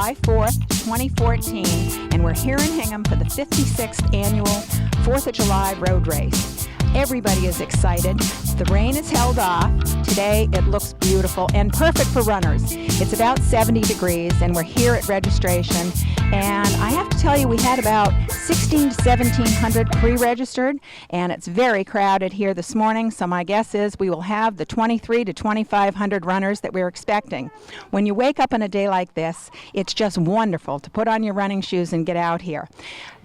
July 4th, 2014, and we're here in Hingham for the 56th annual 4th of July road race. Everybody is excited. The rain is held off. Today it looks beautiful and perfect for runners. It's about 70 degrees and we're here at registration. And I have to tell you, we had about 1,600 to 1,700 pre-registered, and it's very crowded here this morning. So my guess is we will have the 2,300 to 2,500 runners that we're expecting. When you wake up on a day like this, it's just wonderful to put on your running shoes and get out here.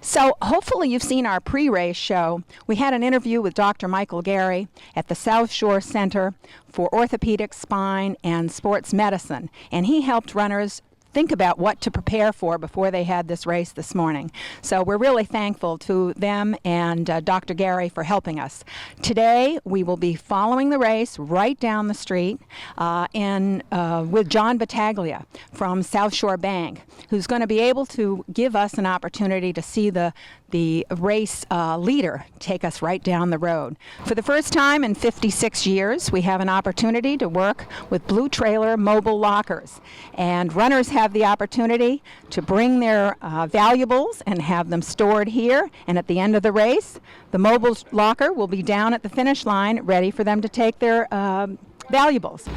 So hopefully you've seen our pre-race show. We had an interview with Dr. Michael Gary at the South Shore Center for Orthopedic, Spine, and Sports Medicine, and he helped runners think about what to prepare for before they had this race this morning. So we're really thankful to them and Dr. Gary for helping us. Today we will be following the race right down the street with John Battaglia from South Shore Bank, who's going to be able to give us an opportunity to see the race leader take us right down the road. For the first time in 56 years, we have an opportunity to work with Blue Trailer mobile lockers. And runners have the opportunity to bring their valuables and have them stored here. And at the end of the race, the mobile locker will be down at the finish line ready for them to take their valuables.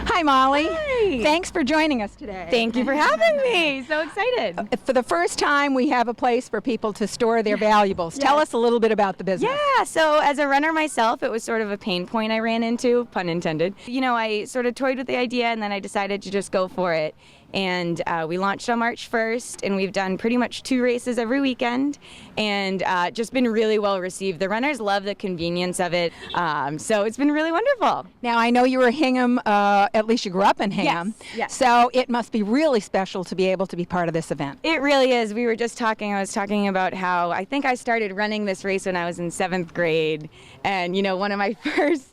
Hi, Molly. Hi. Thanks for joining us today. Thank you for having me. So excited. For the first time, we have a place for people to store their valuables. Yes. Tell us a little bit about the business. Yeah, so as a runner myself, it was sort of a pain point I ran into, pun intended. You know, I sort of toyed with the idea and then I decided to just go for it. And we launched on March 1st, and we've done pretty much 2 races every weekend, and just been really well received. The runners love the convenience of it, so it's been really wonderful. Now, I know you were Hingham, at least you grew up in Hingham, Yes. so it must be really special to be able to be part of this event. It really is. We were just talking, I was talking about how I think I started running this race when I was in 7th grade, and, you know, one of my first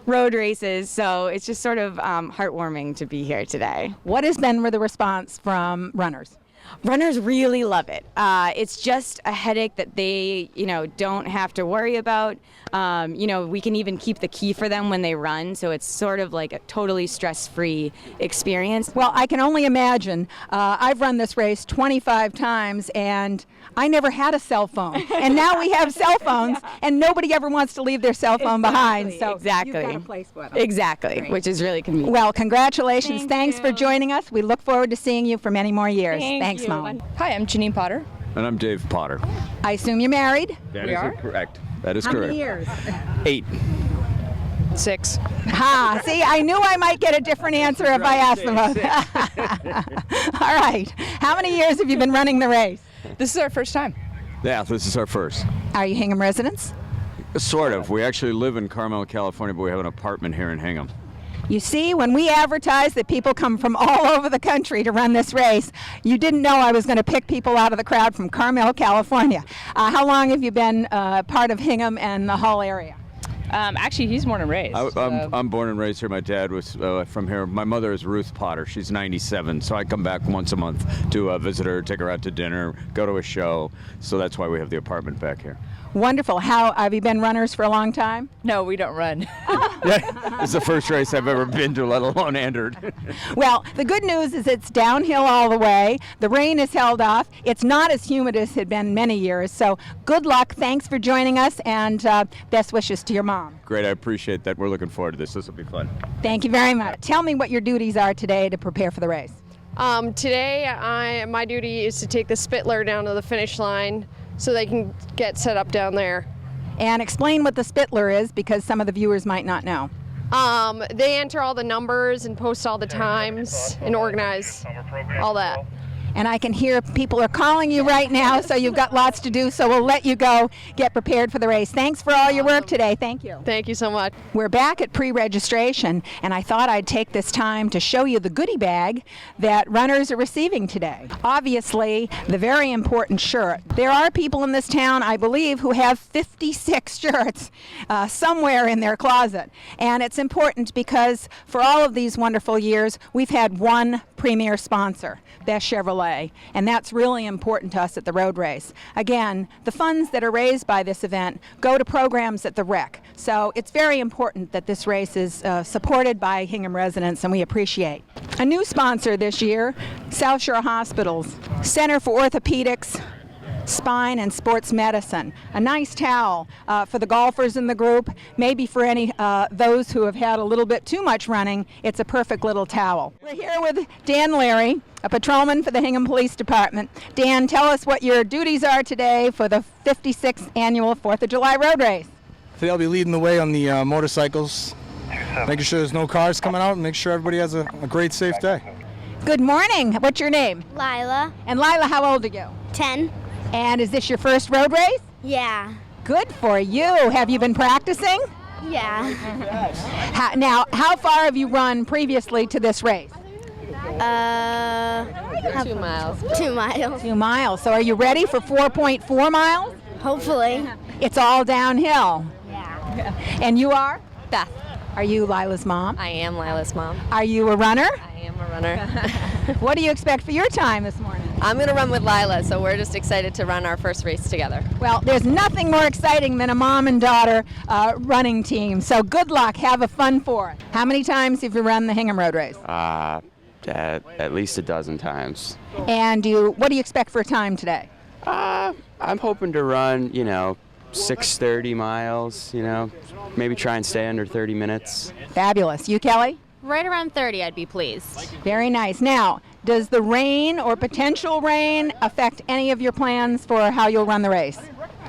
road races, so it's just sort of heartwarming to be here today. What has been the response from runners? Runners really love it. It's just a headache that they, you know, don't have to worry about. You know, we can even keep the key for them when they run, so it's sort of like a totally stress-free experience. Well, I can only imagine. I've run this race 25 times, and I never had a cell phone. And now we have cell phones, and nobody ever wants to leave their cell phone behind. So exactly. You've got a place for them. Exactly, Great. Which is really convenient. Well, congratulations. Thank Thanks you. for joining us. We look forward to seeing you for many more years. Thank Thanks, you. Molly. Hi, I'm Janine Potter. And I'm Dave Potter. I assume you're married? That We is are? correct. That is How correct. many years? 8. 6. Ha, see, I knew I might get a different answer if I asked them both. All right. How many years have you been running the race? This is our first time. Yeah, this is our first. Are you Hingham residents? Sort of. We actually live in Carmel, California, but we have an apartment here in Hingham. You see, when we advertise that people come from all over the country to run this race, you didn't know I was going to pick people out of the crowd from Carmel, California. How long have you been part of Hingham and the Hull area? Actually, he's born and raised. I'm born and raised here. My dad was from here. My mother is Ruth Potter. She's 97, so I come back once a month to visit her, take her out to dinner, go to a show. So that's why we have the apartment back here. Wonderful. How have you been runners for a long time? No, we don't run. Yeah, it's the first race I've ever been to, let alone entered. Well, the good news is it's downhill all the way. The rain is held off. It's not as humid as it had been many years. So good luck. Thanks for joining us, and best wishes to your mom. Great, I appreciate that. We're looking forward to this. This will be fun. Thank you very much. Tell me what your duties are today to prepare for the race. Today, my duty is to take the Spittler down to the finish line so they can get set up down there. And explain what the Spittler is, because some of the viewers might not know. They enter all the numbers and post all the times and organize all that. And I can hear people are calling you right now, so you've got lots to do, so we'll let you go get prepared for the race. Thanks for all your work today. Thank you. Thank you so much. We're back at pre-registration, and I thought I'd take this time to show you the goodie bag that runners are receiving today. Obviously, the very important shirt. There are people in this town, I believe, who have 56 shirts somewhere in their closet. And it's important because for all of these wonderful years, we've had one premier sponsor, Best Chevrolet. play, and that's really important to us at the road race. Again, the funds that are raised by this event go to programs at the rec, so it's very important that this race is supported by Hingham residents, and we appreciate. A new sponsor this year, South Shore Hospital's Center for Orthopedics, Spine and Sports Medicine. A nice towel for the golfers in the group, maybe for any those who have had a little bit too much running. It's a perfect little towel. We're here with Dan Leary, a patrolman for the Hingham Police Department. Dan, tell us what your duties are today for the 56th annual 4th of July road race. Today I'll be leading the way on the motorcycles, making sure there's no cars coming out and make sure everybody has a great, safe day. Good morning. What's your name? Lila, And Lila, how old are you? 10. And is this your first road race? Yeah. Good for you. Have you been practicing? Yeah. Now, how far have you run previously to this race? 2 miles. 2 miles. 2 miles. So are you ready for 4.4 miles? Hopefully. It's all downhill. Yeah. And you are? Beth. Are you Lila's mom? I am Lila's mom. Are you a runner? I am a runner. What do you expect for your time this morning? I'm going to run with Lila, so we're just excited to run our first race together. Well, there's nothing more exciting than a mom and daughter running team. So good luck. Have a fun for it. How many times have you run the Hingham Road Race? At least a dozen times. And what do you expect for a time today? I'm hoping to run, 6:30 miles, maybe try and stay under 30 minutes. Fabulous. You, Kelly? Right around 30, I'd be pleased. Very nice. Now, does the rain or potential rain affect any of your plans for how you'll run the race?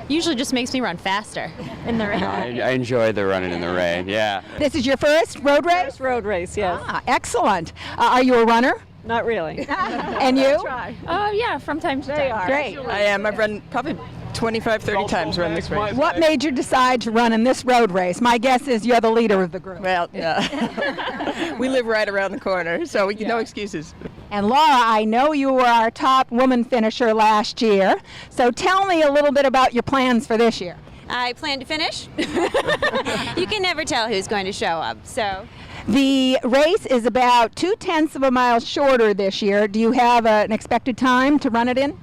Usually just makes me run faster in the rain. I enjoy the running in the rain, yeah. This is your first road race? First road race, yes. Excellent. Are you a runner? Not really. And you? Yeah, from time to time. Great. I am. I've run probably 25, 30 times around this race. What made you decide to run in this road race? My guess is you're the leader of the group. Well, yeah. We live right around the corner, so no excuses. And Laura, I know you were our top woman finisher last year, so tell me a little bit about your plans for this year. I plan to finish. You can never tell who's going to show up, so. The race is about 0.2 of a mile shorter this year. Do you have an expected time to run it in?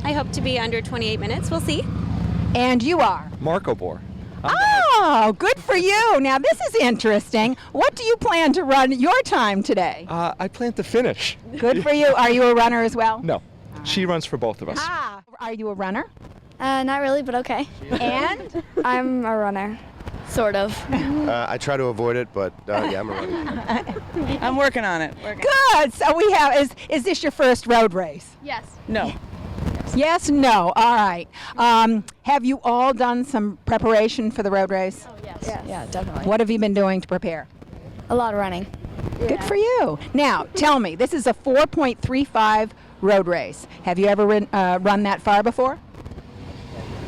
I hope to be under 28 minutes. We'll see. And you are? Marco Bor. Oh, good for you. Now, this is interesting. What do you plan to run your time today? I plan to finish. Good for you. Are you a runner as well? No. She runs for both of us. Are you a runner? Not really, but okay. And? I'm a runner. Sort of. I try to avoid it, but yeah, I'm a runner. I'm working on it. Good. So we have, is this your first road race? Yes. No. Yes, no. All right. Have you all done some preparation for the road race? Oh, yes. Yeah, definitely. What have you been doing to prepare? A lot of running. Good for you. Now, tell me, this is a 4.35 road race. Have you ever run that far before?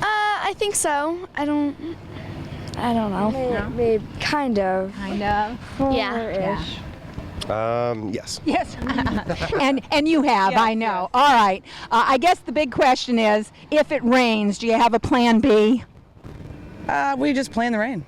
I think so. I don't know. Maybe kind of. Kind of. Yeah. Yes. Yes. and you have, I know. Yes. All right. I guess the big question is, if it rains, do you have a plan B? We just play in the rain.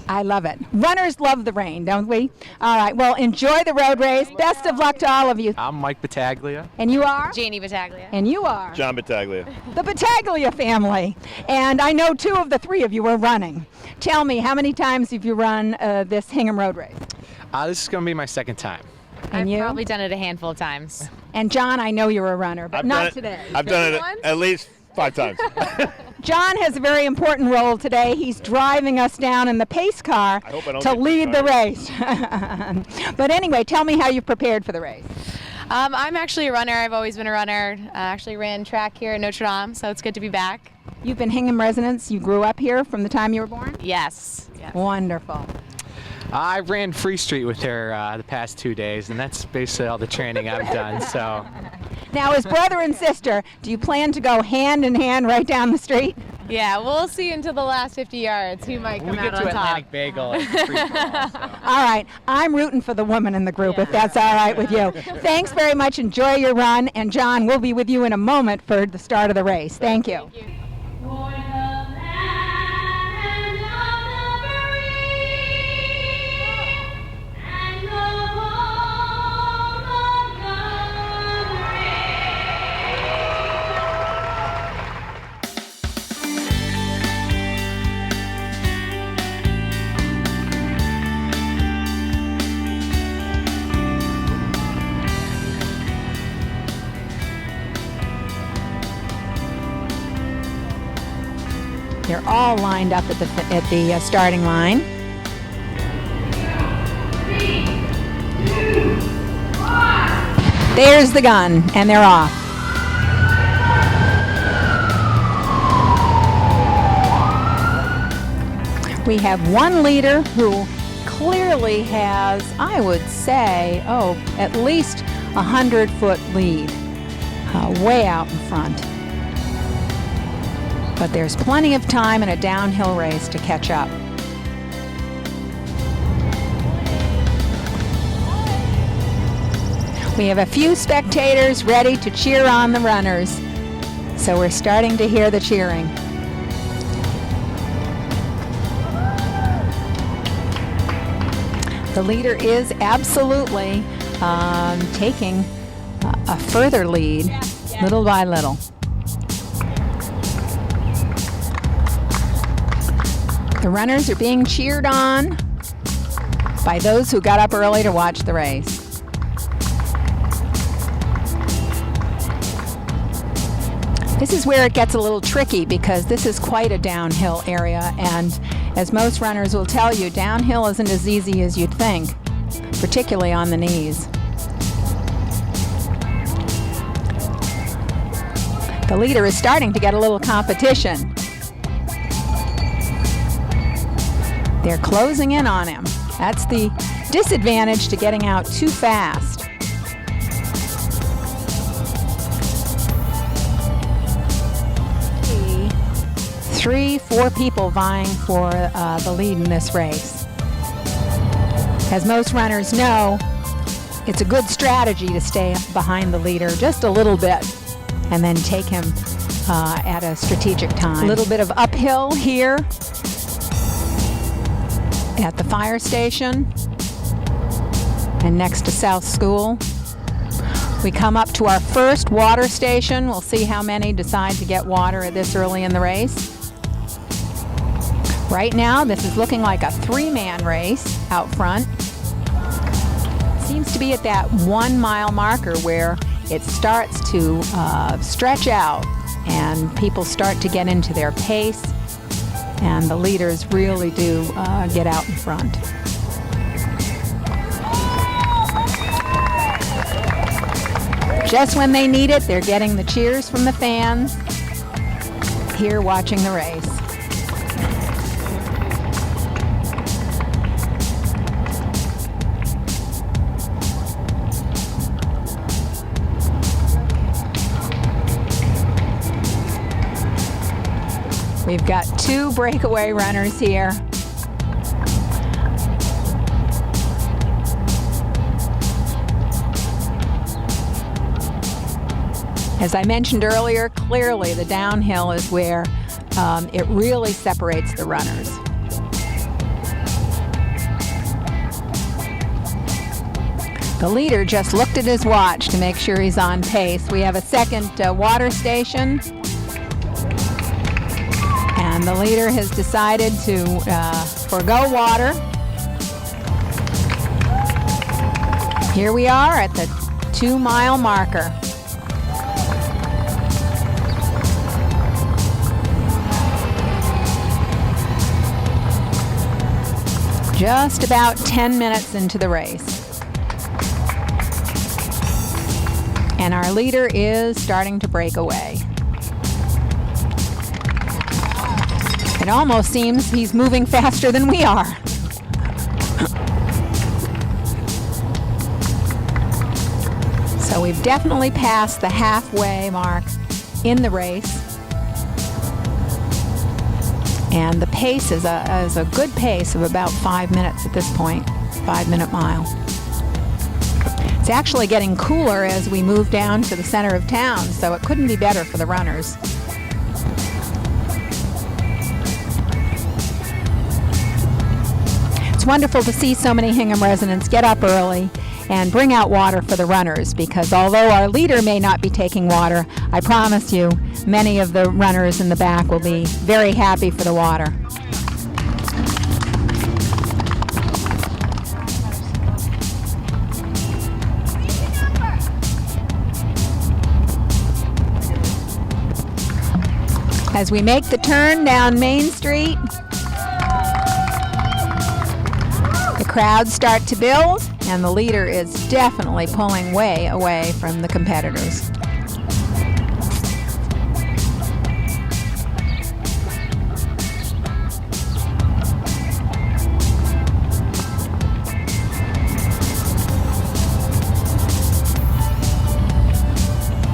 I love it. Runners love the rain, don't we? All right. Well, enjoy the road race. Best of luck to all of you. I'm Mike Battaglia. And you are? Janie Battaglia. And you are? John Battaglia. The Battaglia family. And I know 2 of the 3 of you are running. Tell me, how many times have you run this Hingham Road Race? This is going to be my second time. And I've you? probably done it a handful of times. And John, I know you're a runner, but not today. I've done it at least 5 times. John has a very important role today. He's driving us down in the pace car to lead the race. But anyway, tell me how you've prepared for the race. I'm actually a runner. I've always been a runner. I actually ran track here at Notre Dame, so it's good to be back. You've been Hingham residents. You grew up here from the time you were born? Yes. Wonderful. I ran Free Street with her the past 2 days, and that's basically all the training I've done. So. Now, as brother and sister, do you plan to go hand in hand right down the street? Yeah, we'll see until the last 50 yards who might come out on top. We get to Atlantic Bagel. It's free for all, so. All right. I'm rooting for the woman in the group, if that's all right with you. Thanks very much. Enjoy your run. And, John, we'll be with you in a moment for the start of the race. Thank you. Thank you. They're all lined up at the starting line. There's the gun, and they're off. We have one leader who clearly has, I would say, at least 100-foot lead, way out in front. But there's plenty of time in a downhill race to catch up. We have a few spectators ready to cheer on the runners, so we're starting to hear the cheering. The leader is absolutely taking a further lead, little by little. The runners are being cheered on by those who got up early to watch the race. This is where it gets a little tricky because this is quite a downhill area, and as most runners will tell you, downhill isn't as easy as you'd think, particularly on the knees. The leader is starting to get a little competition. They're closing in on him. That's the disadvantage to getting out too fast. 3-4 people vying for the lead in this race. As most runners know, it's a good strategy to stay behind the leader just a little bit and then take him at a strategic time. A little bit of uphill here at the fire station and next to South School. We come up to our first water station. We'll see how many decide to get water at this early in the race. Right now, this is looking like a 3-man race out front. Seems to be at that 1 mile marker where it starts to stretch out and people start to get into their pace, and the leaders really do get out in front. Just when they need it, they're getting the cheers from the fans here watching the race. We've got 2 breakaway runners here. As I mentioned earlier, clearly the downhill is where it really separates the runners. The leader just looked at his watch to make sure he's on pace. We have a second water station, and the leader has decided to forego water. Here we are at the 2 mile marker. Just about 10 minutes into the race. And our leader is starting to break away. It almost seems he's moving faster than we are. So we've definitely passed the halfway mark in the race. And the pace is a good pace of about 5 minutes at this point, 5-minute mile. It's actually getting cooler as we move down to the center of town, so it couldn't be better for the runners. It's wonderful to see so many Hingham residents get up early and bring out water for the runners, because although our leader may not be taking water, I promise you many of the runners in the back will be very happy for the water. As we make the turn down Main Street, the crowds start to build, and the leader is definitely pulling way away from the competitors.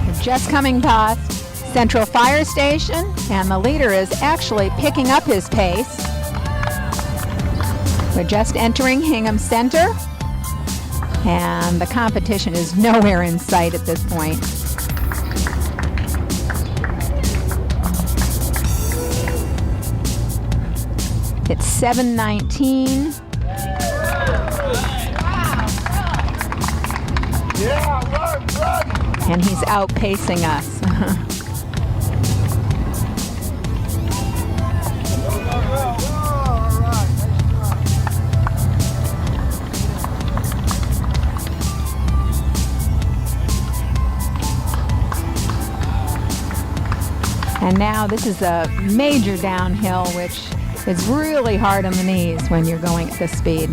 We're just coming past Central Fire Station, and the leader is actually picking up his pace. We're just entering Hingham Center, and the competition is nowhere in sight at this point. It's 7:19. And he's outpacing us. And now this is a major downhill, which is really hard on the knees when you're going at this speed.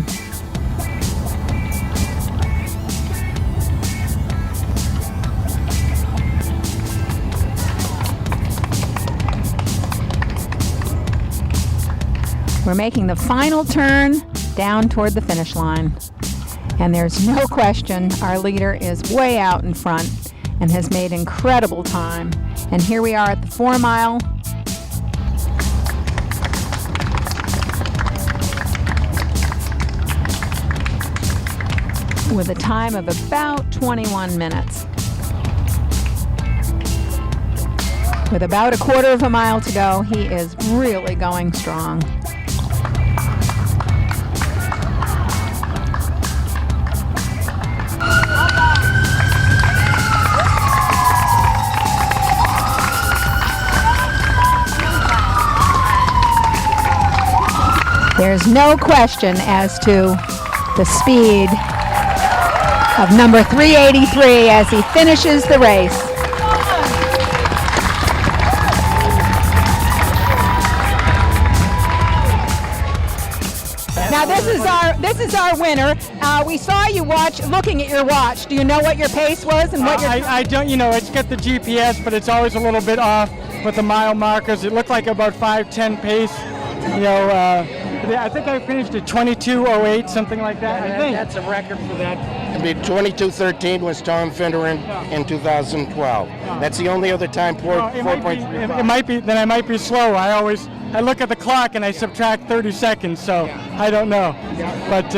We're making the final turn down toward the finish line. And there's no question our leader is way out in front and has made incredible time. And here we are at the 4 mile. With a time of about 21 minutes. With about a quarter of a mile to go, he is really going strong. There's no question as to the speed of number 383 as he finishes the race. Now this is our winner. We saw you looking at your watch. Do you know what your pace was and what your? I don't. You know, it's got the GPS, but it's always a little bit off with the mile markers. It looked like about 5:10 pace. You know, I think I finished at 22:08, something like that. I think that's a record for that. 22:13 was Tom Finderan in 2012. That's the only other time. 4.3. It might be. Then I might be slow. I look at the clock and I subtract 30 seconds, so I don't know. But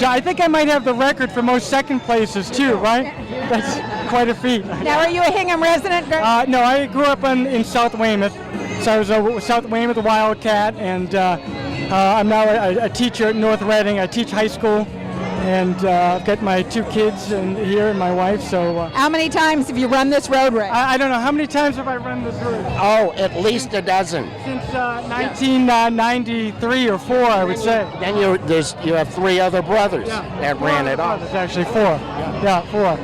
I think I might have the record for most second places too, right? That's quite a feat. Now, are you a Hingham resident? No, I grew up in South Weymouth. So I was a South Weymouth Wildcat, and I'm now a teacher at North Reading. I teach high school, and I've got my 2 kids here and my wife. So how many times have you run this road race? I don't know. How many times have I run this race? Oh, at least a dozen. Since 1993 or 4, I would say. Then you have 3 other brothers that ran it off. There's actually 4. Yeah, 4.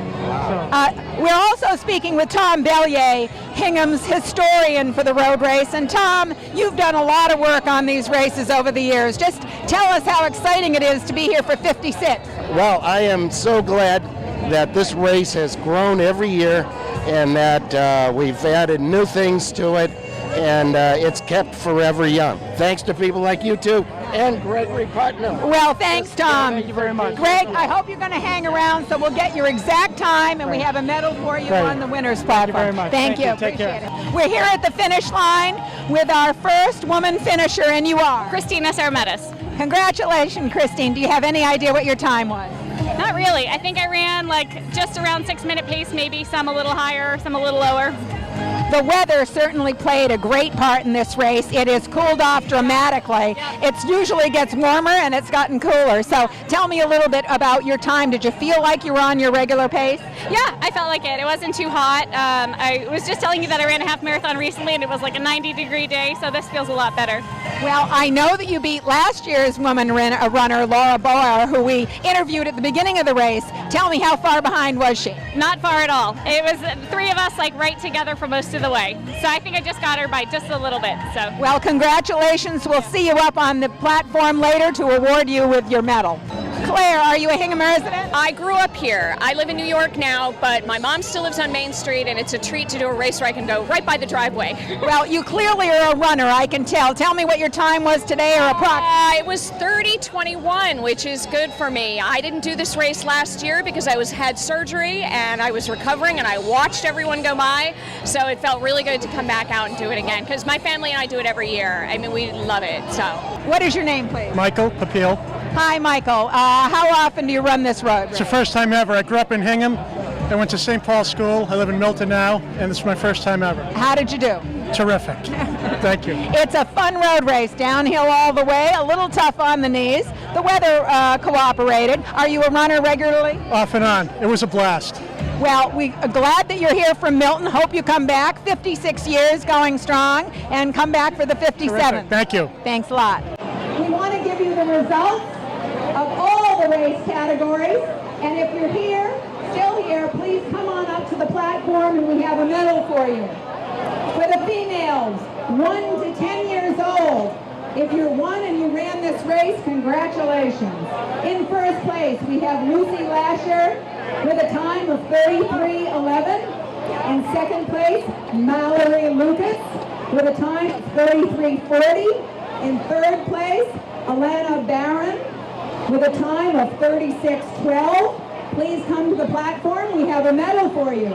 We're also speaking with Tom Bellier, Hingham's historian for the road race. And Tom, you've done a lot of work on these races over the years. Just tell us how exciting it is to be here for 56. Well, I am so glad that this race has grown every year and that we've added new things to it, and it's kept forever young. Thanks to people like you two and Gregory Putnam. Well, thanks, Tom. Thank you very much. Greg, I hope you're going to hang around so we'll get your exact time and we have a medal for you on the winner's platform. Thank you very much. Thank you. Take care. Appreciate it. We're here at the finish line with our first woman finisher, and you are? Christina Sarmetis. Congratulations, Christine. Do you have any idea what your time was? Not really. I think I ran just around 6-minute pace, maybe some a little higher, some a little lower. The weather certainly played a great part in this race. It has cooled off dramatically. It usually gets warmer and it's gotten cooler. So tell me a little bit about your time. Did you feel like you were on your regular pace? Yeah, I felt like it. It wasn't too hot. I was just telling you that I ran a half marathon recently and it was like a 90-degree day, so this feels a lot better. Well, I know that you beat last year's woman runner, Laura Boer, who we interviewed at the beginning of the race. Tell me, how far behind was she? Not far at all. It was 3 of us right together for most of of the way. So I think I just got her by just a little bit. So. Well, congratulations. We'll see you up on the platform later to award you with your medal. Claire, are you a Hingham resident? I grew up here. I live in New York now, but my mom still lives on Main Street, and it's a treat to do a race where I can go right by the driveway. Well, you clearly are a runner, I can tell. Tell me what your time was today or approximately. It was 30:21, which is good for me. I didn't do this race last year because I had surgery and I was recovering, and I watched everyone go by, so it felt really good to come back out and do it again, because my family and I do it every year. I mean, we love it. So. What is your name, please? Michael Papil. Hi, Michael. How often do you run this road? It's the first time ever. I grew up in Hingham. I went to St. Paul School. I live in Milton now, and this is my first time ever. How did you do? Terrific. Thank you. It's a fun road race, downhill all the way, a little tough on the knees. The weather cooperated. Are you a runner regularly? Off and on. It was a blast. Well, we are glad that you're here from Milton. Hope you come back. 56 years going strong, and come back for the 57th. Terrific. Thank you. Thanks a lot. We want to give you the results of all the race categories, and if you're here, still here, please come on up to the platform and we have a medal for you. For the females, 1 to 10 years old, if you're 1 and you ran this race, congratulations. In first place, we have Lucy Lasher with a time of 33:11. In second place, Mallory Lucas with a time of 33:40. In third place, Alana Barron with a time of 36:12. Please come to the platform. We have a medal for you.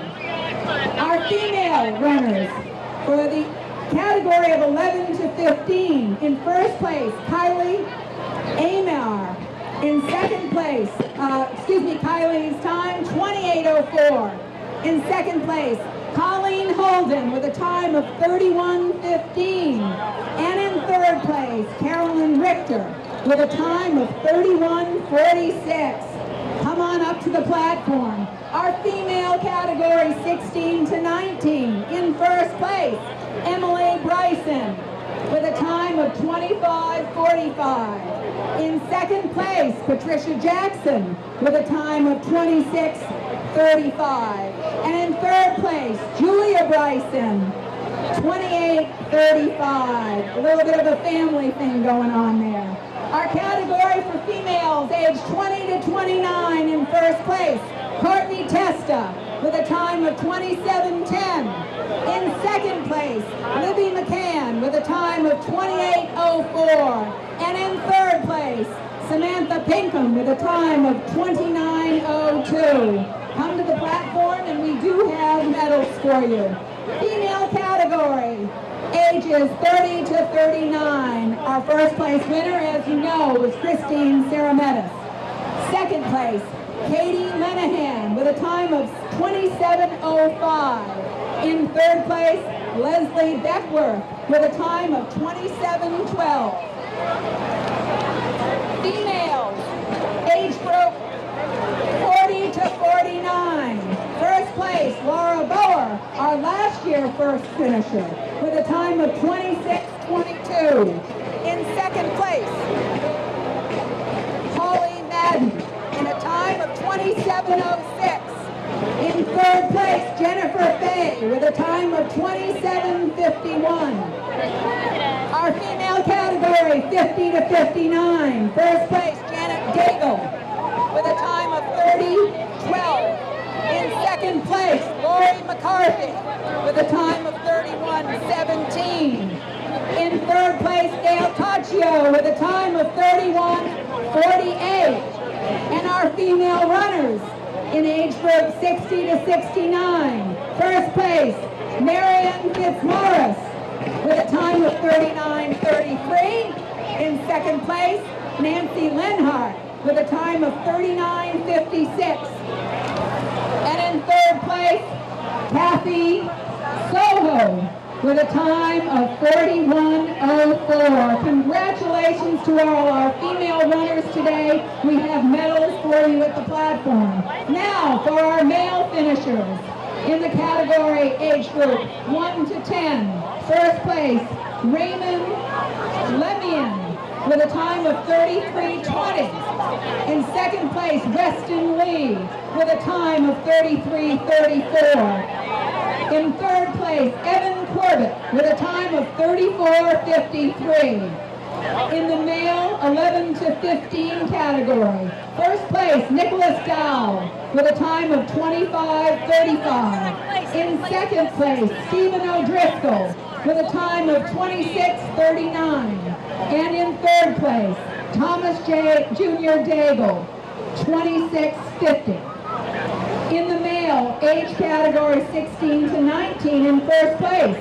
Our female runners for the category of 11 to 15. In first place, Kylie Amar. In second place, Kylie's time, 28:04. In second place, Colleen Holden with a time of 31:15. And in third place, Carolyn Richter with a time of 31:46. Come on up to the platform. Our female category 16 to 19. In first place, Emily Bryson with a time of 25:45. In second place, Patricia Jackson with a time of 26:35. And in third place, Julia Bryson, 28:35. A little bit of a family thing going on there. Our category for females aged 20 to 29. In first place, Courtney Testa with a time of 27:10. In second place, Libby McCann with a time of 28:04. And in third place, Samantha Pinkham with a time of 29:02. Come to the platform and we do have medals for you. Female category, ages 30 to 39. Our first place winner, as you know, was Christine Sarametis. Second place, Katie Menahan with a time of 27:05. In third place, Leslie Beckworth with a time of 27:12. Females, age group 40 to 49. First place, Laura Boer, our last year first finisher, with a time of 26:22. In second place, Holly Madden, in a time of 27:06. In third place, Jennifer Fay, with a time of 27:51. Our female category, 50 to 59. First place, Janet Daigle, with a time of 30:12. In second place, Lori McCarthy, with a time of 31:17. In third place, Dale Taccio, with a time of 31:48. And our female runners in age group 60 to 69. First place, Marion Fitzmaurice, with a time of 39:33. In second place, Nancy Lenhart, with a time of 39:56. And in third place, Kathy Soho, with a time of 41:04. Congratulations to all our female runners today. We have medals for you at the platform. Now for our male finishers in the category age group 1 to 10. First place, Raymond Lemian, with a time of 33:20. In second place, Weston Lee, with a time of 33:34. In third place, Evan Corbett with a time of 34:53. In the male 11 to 15 category, first place, Nicholas Dow with a time of 25:35. In second place, Stephen O'Driscoll with a time of 26:39. And in third place, Thomas J. Jr. Daigle, 26:50. In the male age category 16 to 19, in first place,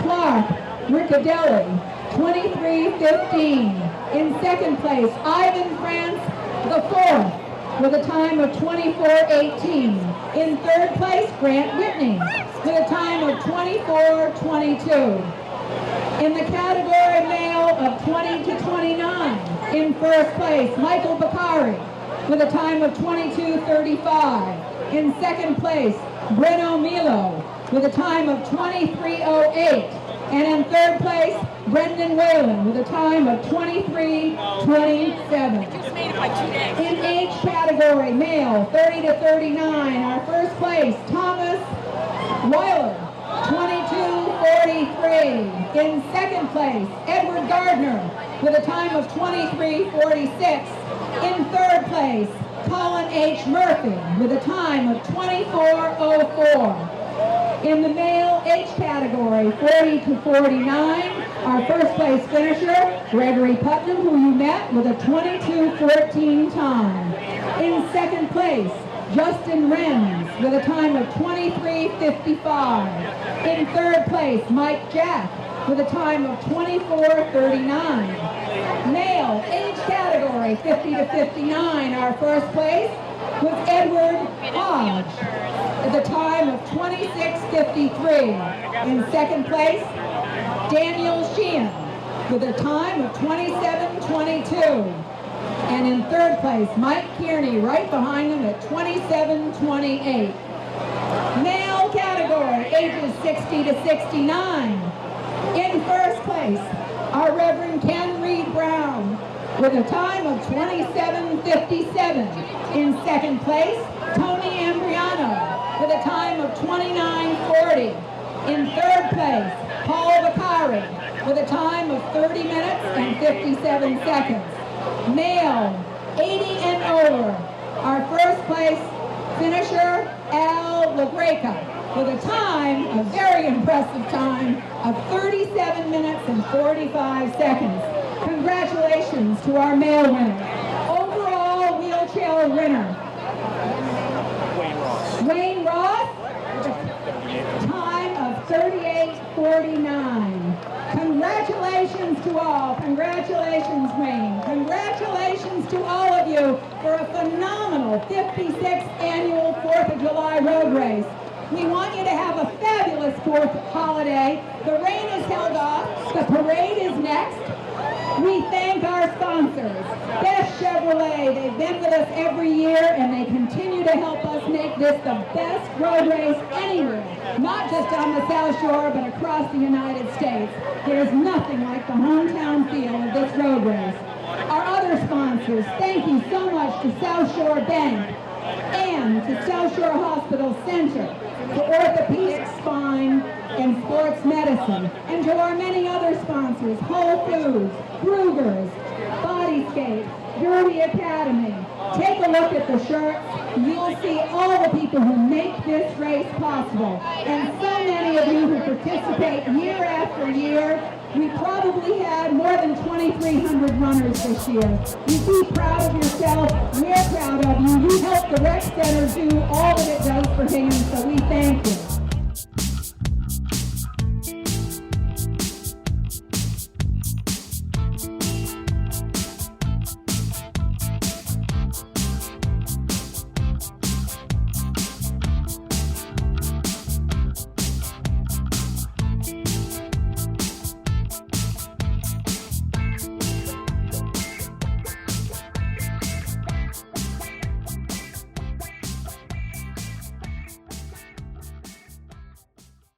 Clark Riccadelli, 23:15. In second place, Ivan France IV with a time of 24:18. In third place, Grant Whitney with a time of 24:22. In the category male of 20 to 29, in first place, Michael Bakari with a time of 22:35. In second place, Breno Milo with a time of 23:08. And in third place, Brendan Whalen with a time of 23:27. In age category, male 30 to 39, our first place, Thomas Weiler, 22:43. In second place, Edward Gardner with a time of 23:46. In third place, Colin H. Murphy with a time of 24:04. In the male age category, 40 to 49, our first place finisher, Gregory Putnam, who you met, with a 22:14 time. In second place, Justin Renz with a time of 23:55. In third place, Mike Jack with a time of 24:39. Male age category, 50 to 59, our first place was Edward Hodge at the time of 26:53. In second place, Daniel Sheehan with a time of 27:22. And in third place, Mike Kearney right behind him at 27:28. Male category, ages 60 to 69. In first place, our Reverend Ken Reed Brown with a time of 27:57. In second place, Tony Ambriano with a time of 29:40. In third place, Paul Bakari with a time of 30 minutes and 57 seconds. Male, 80 and over, our first place finisher, Al LaGreca, with a time, a very impressive time, of 37 minutes and 45 seconds. Congratulations to our male winner. Overall wheelchair winner, Wayne Ross, time of 38:49. Congratulations to all. Congratulations, Wayne. Congratulations to all of you for a phenomenal 56th annual 4th of July road race. We want you to have a fabulous 4th holiday. The rain is held off. The parade is next. We thank our sponsors, Best Chevrolet. They've been with us every year, and they continue to help us make this the best road race anywhere, not just on the South Shore, but across the United States. There's nothing like the hometown feel of this road race. Our other sponsors, thank you so much to South Shore Bank and to South Shore Hospital Center for orthopedic, spine, and sports medicine, and to our many other sponsors, Whole Foods, Brugger's, Bodyscape, Derby Academy. Take a look at the shirts. You'll see all the people who make this race possible, and so many of you who participate year after year. We probably had more than 2,300 runners this year. You be proud of yourself. We're proud of you. You help the rec center do all that it does for Hingham, so we thank you.